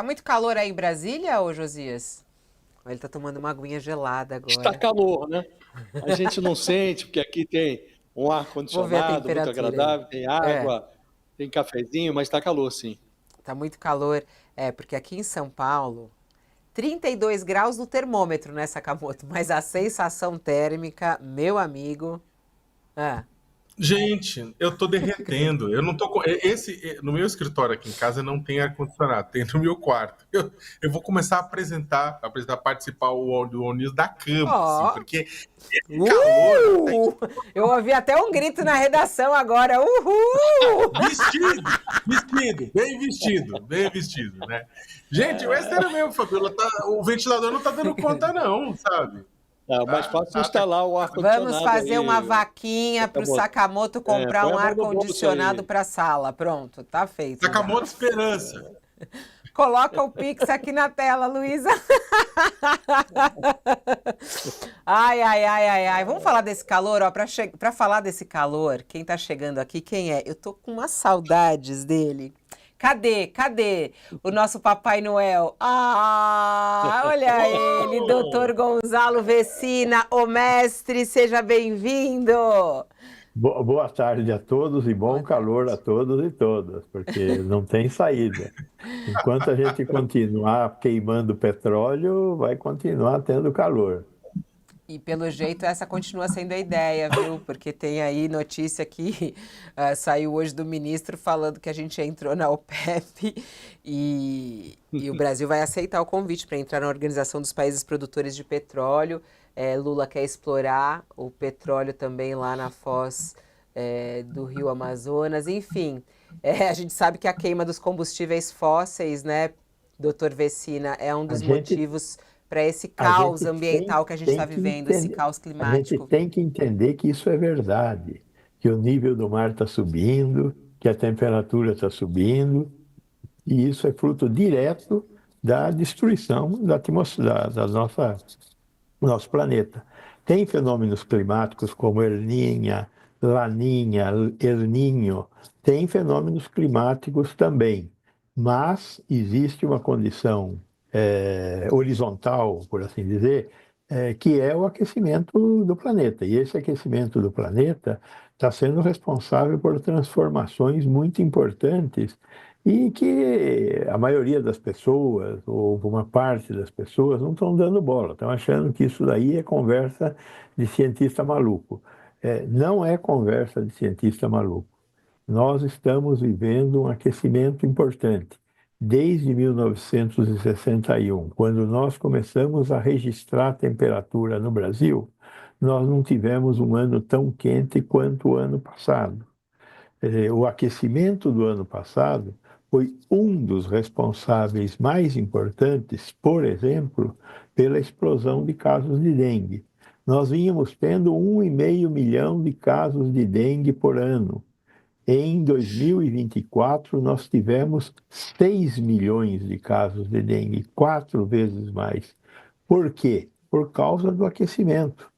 Tá muito calor aí em Brasília, ô Josias? Ele tá tomando uma aguinha gelada Está agora. calor, né? A gente não sente, porque aqui tem um Vou ver a ar-condicionado muito temperatura aí. agradável, tem É, água, tem cafezinho, mas está calor, sim. tá muito calor. É, porque aqui em São Paulo, 32 graus no termômetro, né, Sakamoto? Mas a sensação térmica, meu amigo. Ah, Gente, eu tô derretendo. Eu não tô com no meu escritório aqui em casa não tem ar condicionado, tem no meu quarto. Eu vou começar a participar do All da cama, assim, ó. porque esse calor não tem Eu ouvi até um grito na redação agora. Uhul! bem vestido, né? Gente, mas sério mesmo, Fabiola, o ventilador não tá dando conta não, sabe? É mais fácil Tá. instalar o Vamos ar-condicionado fazer uma aí. vaquinha para o Sakamoto comprar Põe um a mão no bolso ar-condicionado aí. para a sala. Pronto, tá feito já. Sakamoto Esperança. Coloca o Pix aqui na tela, Luísa. Ai, ai, ai, ai, ai. Vamos falar desse calor, ó. Para falar desse calor, quem tá chegando aqui, quem é? Eu tô com umas saudades dele. Cadê o nosso Papai Noel? Ah, olha ele, Doutor Gonzalo Vecina, o mestre, seja bem-vindo. Boa tarde a todos e Boa bom calor a tarde. todos e todas, porque não tem saída. Enquanto a gente continuar queimando petróleo, vai continuar tendo calor. E pelo jeito essa continua sendo a ideia, viu? Porque tem aí notícia que saiu hoje do ministro falando que a gente entrou na OPEP e o Brasil vai aceitar o convite para entrar na Organização dos Países Produtores de Petróleo. Lula quer explorar o petróleo também lá na foz do Rio Amazonas. Enfim, a gente sabe que a queima dos combustíveis fósseis, né, doutor Vecina, é um A dos gente, motivos para esse a caos gente ambiental que a gente está tem que vivendo, esse entender, caos a gente climático. tem que entender que isso é verdade, que o nível do mar está subindo, que a temperatura está subindo, e isso é fruto direto da destruição da atmosfera, do nosso planeta. Tem fenômenos climáticos como El Niña, Laninha, El Niño, tem fenômenos climáticos também, mas existe uma condição horizontal, por assim dizer, que é o aquecimento do planeta. E esse aquecimento do planeta está sendo responsável por transformações muito importantes e que a maioria das pessoas, ou uma parte das pessoas, não estão dando bola, estão achando que isso daí é conversa de cientista maluco. Não é conversa de cientista maluco. Nós estamos vivendo um aquecimento importante. Desde 1961, quando nós começamos a registrar a temperatura no Brasil, nós não tivemos um ano tão quente quanto o ano passado. O aquecimento do ano passado foi um dos responsáveis mais importantes, por exemplo, pela explosão de casos de dengue. Nós vínhamos tendo 1,5 milhão de casos de dengue por ano. Em 2024, nós tivemos 6 milhões de casos de dengue, 4 vezes mais. Por quê? Por causa do aquecimento.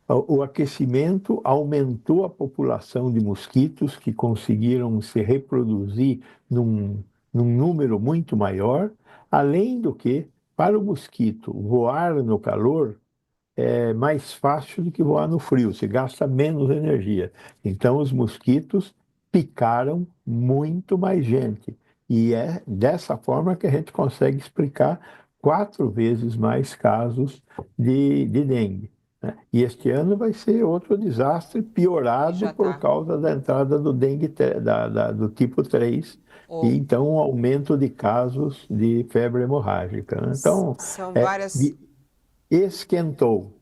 O aquecimento aumentou a população de mosquitos que conseguiram se reproduzir num número muito maior, além do que, para o mosquito voar no calor, é mais fácil do que voar no frio, se gasta menos energia. Então, os mosquitos picaram muito mais gente. E é dessa forma que a gente consegue explicar 4 vezes mais casos de dengue, né? E este ano vai ser outro desastre E piorado já por tá. causa da entrada do dengue do tipo 3 e Ou então um aumento de casos de febre hemorrágica, né? Então, são é, várias. esquentou.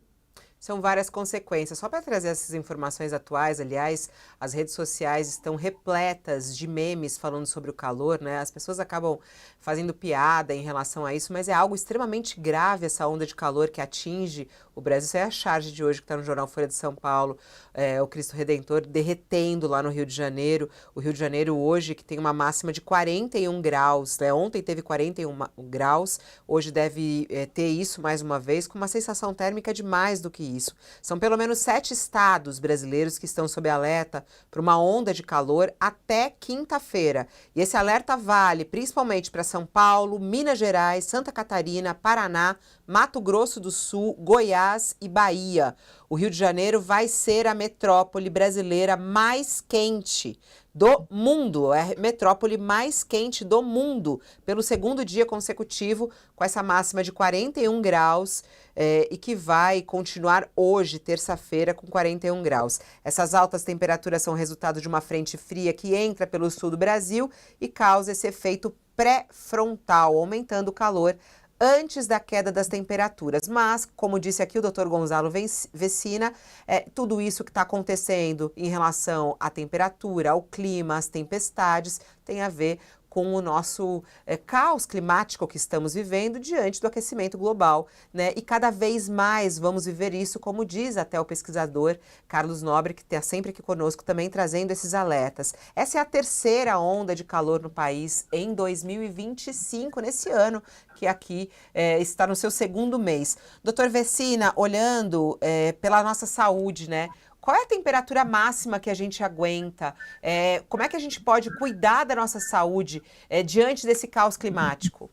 São várias consequências. Só para trazer essas informações atuais, aliás, as redes sociais estão repletas de memes falando sobre o calor, né? As pessoas acabam fazendo piada em relação a isso, mas é algo extremamente grave essa onda de calor que atinge o Brasil. Isso é a charge de hoje que está no jornal Folha de São Paulo, o Cristo Redentor derretendo lá no Rio de Janeiro. O Rio de Janeiro hoje que tem uma máxima de 41 graus, né? Ontem teve 41 graus, hoje deve ter isso mais uma vez, com uma sensação térmica de mais do que isso. São pelo menos 7 estados brasileiros que estão sob alerta para uma onda de calor até quinta-feira. E esse alerta vale principalmente para São Paulo, Minas Gerais, Santa Catarina, Paraná, Mato Grosso do Sul, Goiás e Bahia. O Rio de Janeiro vai ser a metrópole brasileira mais quente do mundo, é a metrópole mais quente do mundo, pelo segundo dia consecutivo, com essa máxima de 41 graus, e que vai continuar hoje, terça-feira, com 41 graus. Essas altas temperaturas são resultado de uma frente fria que entra pelo sul do Brasil e causa esse efeito pré-frontal, aumentando o calor antes da queda das temperaturas. Mas, como disse aqui o Dr. Gonzalo Vecina, tudo isso que está acontecendo em relação à temperatura, ao clima, às tempestades, tem a ver com o nosso caos climático que estamos vivendo diante do aquecimento global, né? E cada vez mais vamos viver isso, como diz até o pesquisador Carlos Nobre, que está sempre aqui conosco também trazendo esses alertas. Essa é a terceira onda de calor no país em 2025, nesse ano que aqui está no seu segundo mês. Doutor Vecina, olhando pela nossa saúde, né? Qual é a temperatura máxima que a gente aguenta? Como é que a gente pode cuidar da nossa saúde diante desse caos climático?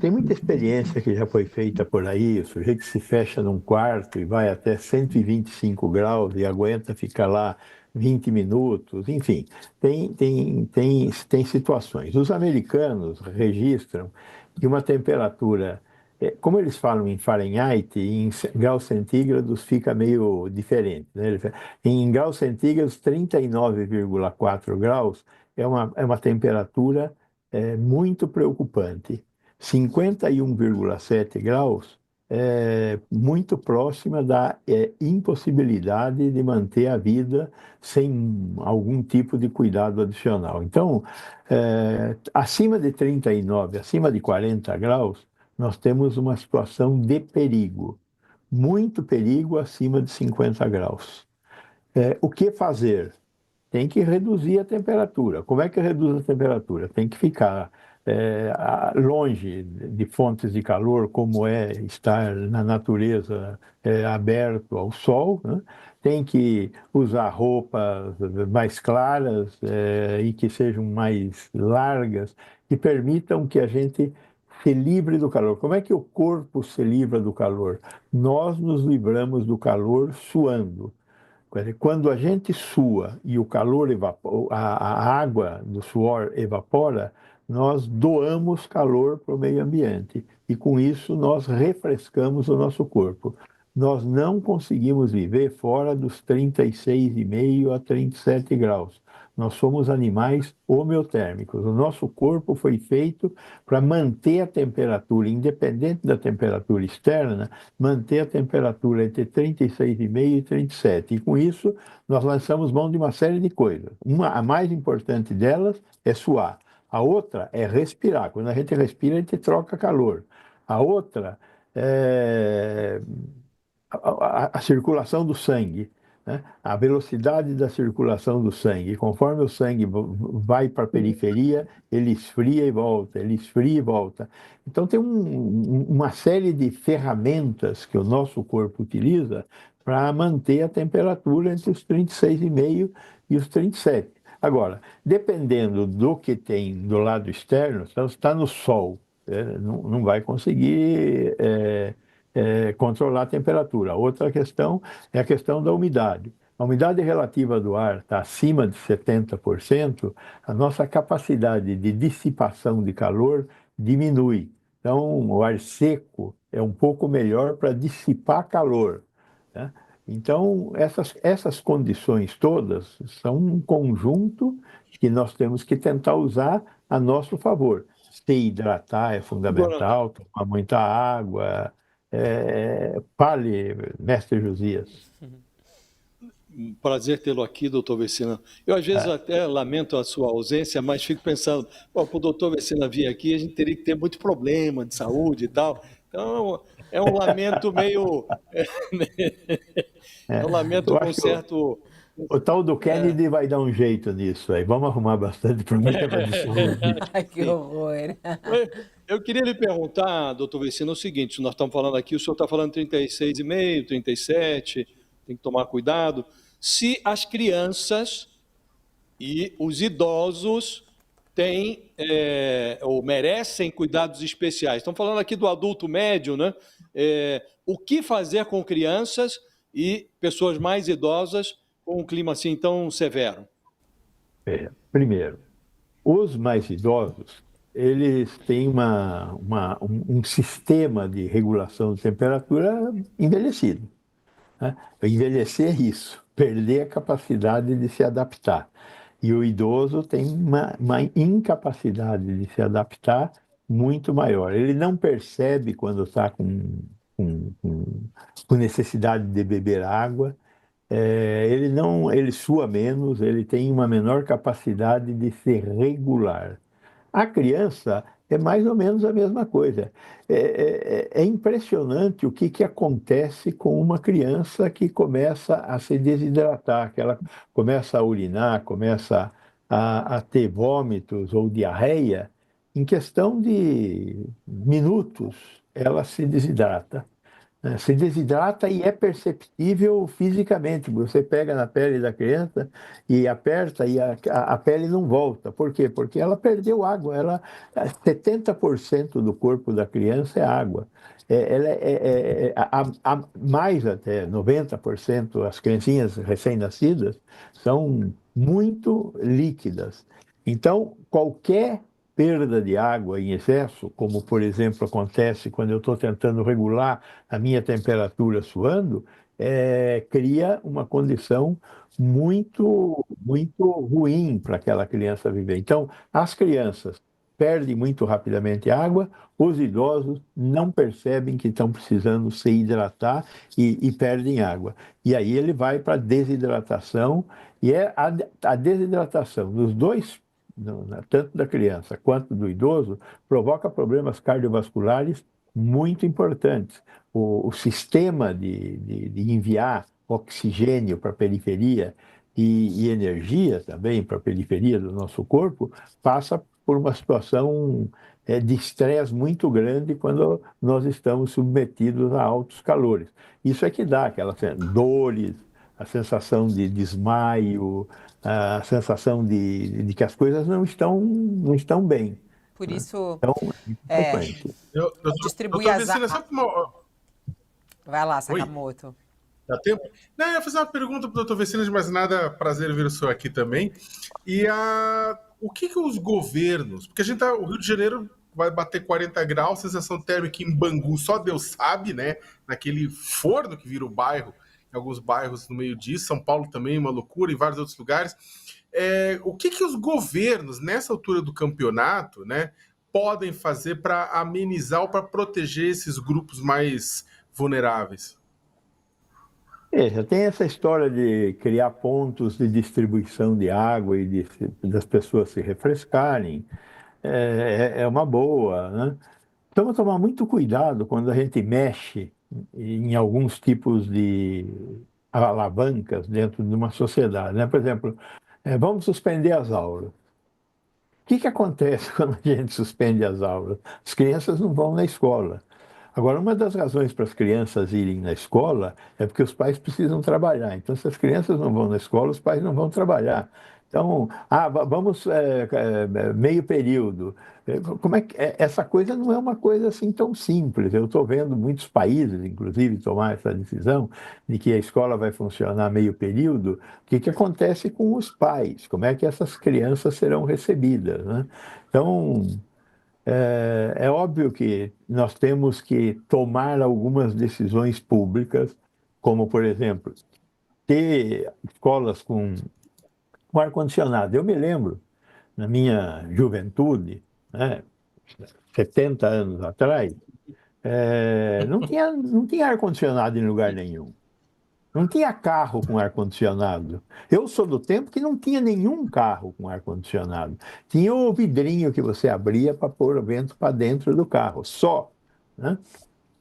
Tem muita experiência que já foi feita por aí, o sujeito se fecha num quarto e vai até 125 graus e aguenta ficar lá 20 minutos, enfim, tem situações. Os americanos registram que uma temperatura, como eles falam em Fahrenheit, em graus centígrados fica meio diferente, né? Em graus centígrados, 39,4 graus é uma temperatura muito preocupante. 51,7 graus é muito próxima da impossibilidade de manter a vida sem algum tipo de cuidado adicional. Então, acima de 39, acima de 40 graus, nós temos uma situação de perigo, muito perigo acima de 50 graus. O que fazer? Tem que reduzir a temperatura. Como é que reduz a temperatura? Tem que ficar longe de fontes de calor, como estar na natureza aberto ao sol, né? Tem que usar roupas mais claras e que sejam mais largas, que permitam que a gente se livre do calor. Como é que o corpo se livra do calor? Nós nos livramos do calor suando. Quando a gente sua e o calor a água do suor evapora, nós doamos calor para o meio ambiente e com isso nós refrescamos o nosso corpo. Nós não conseguimos viver fora dos 36,5 a 37 graus. Nós somos animais homeotérmicos. O nosso corpo foi feito para manter a temperatura, independente da temperatura externa, manter a temperatura entre 36,5 e 37. E com isso, nós lançamos mão de uma série de coisas. A mais importante delas é suar. A outra é respirar. Quando a gente respira, a gente troca calor. A outra é a circulação do sangue, né? A velocidade da circulação do sangue. Conforme o sangue vai para a periferia, ele esfria e volta, ele esfria e volta. Então, tem uma série de ferramentas que o nosso corpo utiliza para manter a temperatura entre os 36,5 e os 37. Agora, dependendo do que tem do lado externo, se está no sol, não vai conseguir controlar a temperatura. Outra questão é a questão da umidade. A umidade relativa do ar está acima de 70%, a nossa capacidade de dissipação de calor diminui. Então, o ar seco é um pouco melhor para dissipar calor, né? Então, essas condições todas são um conjunto que nós temos que tentar usar a nosso favor. Se hidratar é fundamental, tomar muita água. Fale, mestre Josias. Prazer tê-lo aqui, doutor Vecina. Eu, às vezes, até lamento a sua ausência, mas fico pensando, para o doutor Vecina vir aqui, a gente teria que ter muito problema de saúde e tal. Então, é um lamento meio... é um lamento com certo O tal do Kennedy vai dar um jeito nisso aí. Vamos arrumar bastante problema de saúde. Ai, que Sim. horror. Eu queria lhe perguntar, doutor Vecina, o seguinte: nós estamos falando aqui, o senhor está falando 36,5, 37, tem que tomar cuidado. Se as crianças e os idosos têm ou merecem cuidados especiais. Estamos falando aqui do adulto médio, né? O que fazer com crianças e pessoas mais idosas com um clima assim tão severo? Primeiro, os mais idosos, eles têm um sistema de regulação de temperatura envelhecido, né? Envelhecer é isso, perder a capacidade de se adaptar. E o idoso tem uma incapacidade de se adaptar muito maior. Ele não percebe quando está com, com- com necessidade de beber água. Ele não, ele sua menos, ele tem uma menor capacidade de se regular. A criança é mais ou menos a mesma coisa. É impressionante o que acontece com uma criança que começa a se desidratar, que ela começa a urinar, começa a ter vômitos ou diarreia. Em questão de minutos, ela se desidrata, né? Se desidrata e é perceptível fisicamente. Você pega na pele da criança e aperta e a pele não volta. Por quê? Porque ela perdeu água. 70% do corpo da criança é água. Ela mais até 90%, as criancinhas recém-nascidas são muito líquidas. Então, qualquer perda de água em excesso, como por exemplo acontece quando eu estou tentando regular a minha temperatura suando, cria uma condição muito ruim para aquela criança viver. Então, as crianças perdem muito rapidamente água, os idosos não percebem que estão precisando se hidratar e perdem água. E aí ele vai para a desidratação, e a desidratação nos dois, tanto da criança quanto do idoso, provoca problemas cardiovasculares muito importantes. O sistema de enviar oxigênio para a periferia e energia também para a periferia do nosso corpo passa por uma situação de estresse muito grande quando nós estamos submetidos a altos calores. Isso é que dá aquelas dores, a sensação de desmaio, a sensação de que as coisas não estão bem, Por né? isso, Então, é é, frequente. distribui Doutor as... Vecina, só uma... Vai lá, Oi? Sakamoto. Dá tempo? Não, eu ia fazer uma pergunta para o doutor Vecina, de mais nada, prazer ver o senhor aqui também. O que os governos... Porque o Rio de Janeiro vai bater 40 graus, sensação térmica em Bangu, só Deus sabe, né? Naquele forno que vira o bairro, em alguns bairros no meio disso, São Paulo também, uma loucura, em vários outros lugares. O que os governos, nessa altura do campeonato, né, podem fazer para amenizar ou para proteger esses grupos mais vulneráveis? Já tem essa história de criar pontos de distribuição de água e das pessoas se refrescarem. É uma boa, né? Então, tomar muito cuidado quando a gente mexe em alguns tipos de alavancas dentro de uma sociedade, né? Por exemplo, vamos suspender as aulas. O que acontece quando a gente suspende as aulas? As crianças não vão na escola. Agora, uma das razões para as crianças irem na escola é porque os pais precisam trabalhar. Então, se as crianças não vão na escola, os pais não vão trabalhar. Então, vamos meio período. Como é que essa coisa não é uma coisa assim tão simples? Eu estou vendo muitos países, inclusive, tomar essa decisão de que a escola vai funcionar meio período. O que acontece com os pais? Como é que essas crianças serão recebidas, né? Então, é óbvio que nós temos que tomar algumas decisões públicas, como, por exemplo, ter escolas com ar-condicionado. Eu me lembro, na minha juventude, né, 70 anos atrás, não tinha ar-condicionado em lugar nenhum. Não tinha carro com ar-condicionado. Eu sou do tempo que não tinha nenhum carro com ar-condicionado. Tinha o vidrinho que você abria para pôr o vento para dentro do carro, só, né?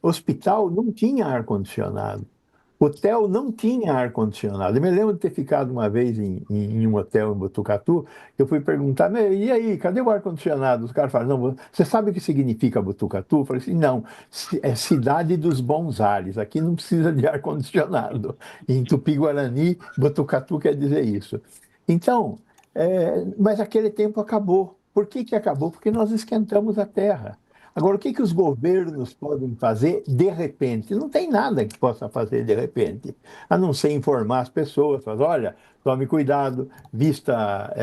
Hospital não tinha ar-condicionado. Hotel não tinha ar-condicionado. Eu me lembro de ter ficado uma vez em um hotel em Botucatu, eu fui perguntar, e aí, cadê o ar-condicionado? Os caras falaram, não, você sabe o que significa Botucatu? Eu falei assim, não, é cidade dos bons ares, aqui não precisa de ar-condicionado. Em Tupi-Guarani, Botucatu quer dizer isso. Então, mas aquele tempo acabou. Por que que acabou? Porque nós esquentamos a terra. Agora, o que que os governos podem fazer de repente? Não tem nada que possa fazer de repente, a não ser informar as pessoas, falar, olha, tome cuidado, vista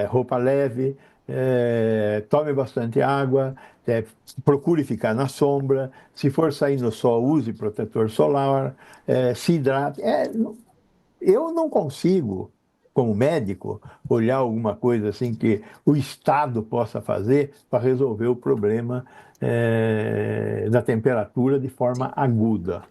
roupa leve, tome bastante água, procure ficar na sombra, se for sair no sol, use protetor solar, se hidrate. Eu não consigo, como médico, olhar alguma coisa assim que o Estado possa fazer para resolver o problema da temperatura de forma aguda.